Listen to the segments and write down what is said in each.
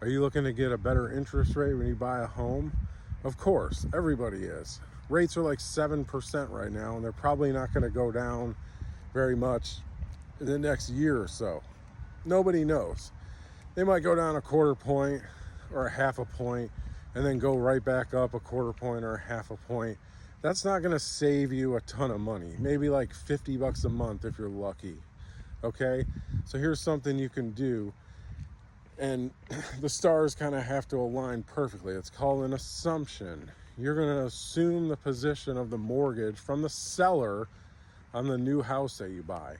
Are you looking to get a better interest rate when you buy a home? Of course, everybody is. Rates are like 7% right now, and they're probably not going to go down very much in the next year or so. Nobody knows. They might go down a quarter point or a half a point and then go right back up a quarter point or a half a point. That's not going to save you a ton of money. Maybe like $50 a month if you're lucky. Okay? So here's something you can do. And the stars kind of have to align perfectly. It's called an assumption. You're going to assume the position of the mortgage from the seller on the new house that you buy.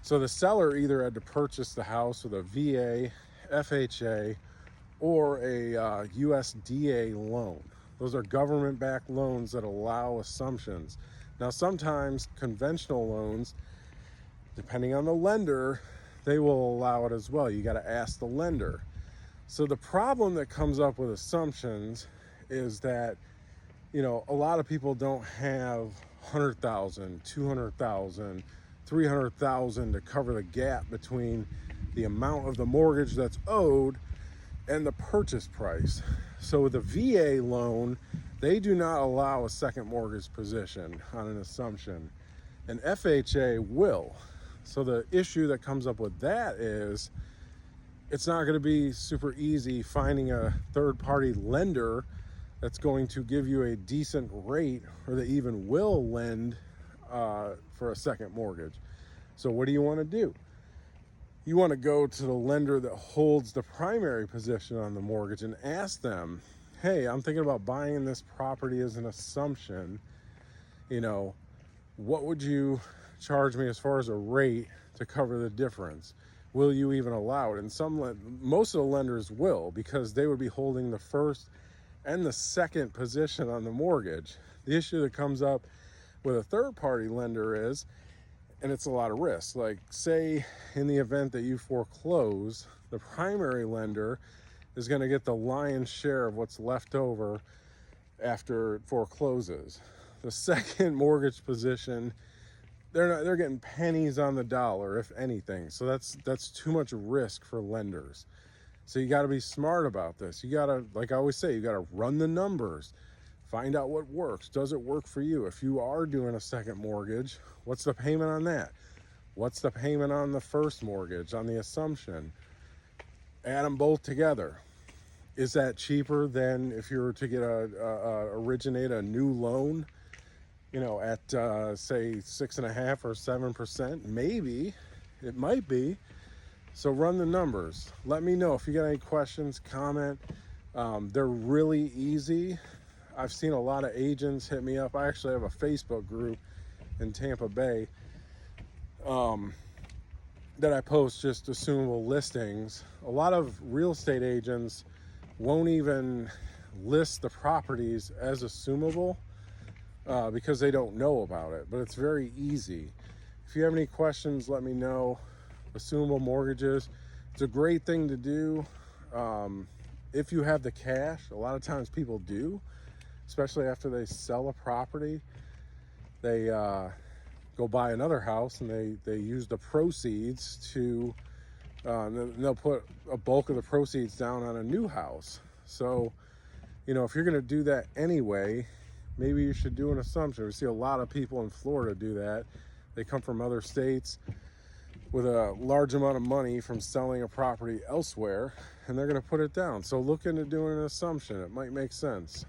So the seller either had to purchase the house with a VA, FHA, or a USDA loan. Those are government-backed loans that allow assumptions. Now, sometimes conventional loans, depending on the lender, they will allow it as well. You got to ask the lender. So the problem that comes up with assumptions is that, a lot of people don't have 100,000, 200,000, 300,000 to cover the gap between the amount of the mortgage that's owed and the purchase price. So with a VA loan, they do not allow a second mortgage position on an assumption. And FHA will. So the issue that comes up with that is it's not going to be super easy finding a third-party lender that's going to give you a decent rate, or that even will lend for a second mortgage. So what do you want to do? You want to go to the lender that holds the primary position on the mortgage and ask them, hey, I'm thinking about buying this property as an assumption. What would you charge me as far as a rate to cover the difference? Will you even allow it? And most of the lenders will, because they would be holding the first and the second position on the mortgage. The issue that comes up with a third-party lender is, and it's a lot of risk, like say in the event that you foreclose, the primary lender is going to get the lion's share of what's left over after it forecloses. The second mortgage position, they're getting pennies on the dollar, if anything. So that's too much risk for lenders. So you got to be smart about this. You got to, like I always say, you got to run the numbers, find out what works. Does it work for you? If you are doing a second mortgage, what's the payment on that? What's the payment on the first mortgage, on the assumption? Add them both together. Is that cheaper than if you were to get originate a new loan, at say 6.5% or 7%? Maybe. It might be. So run the numbers. Let me know if you got any questions, comment. They're really easy. I've seen a lot of agents hit me up. I actually have a Facebook group in Tampa Bay that I post just assumable listings. A lot of real estate agents won't even list the properties as assumable because they don't know about it, but it's very easy. If you have any questions, let me know. Assumable mortgages, it's a great thing to do if you have the cash. A lot of times people do, especially after they sell a property. They go buy another house and they use the proceeds to they'll put a bulk of the proceeds down on a new house. So if you're going to do that anyway, maybe you should do an assumption. We see a lot of people in Florida do that. They come from other states with a large amount of money from selling a property elsewhere, and they're going to put it down. So look into doing an assumption. It might make sense.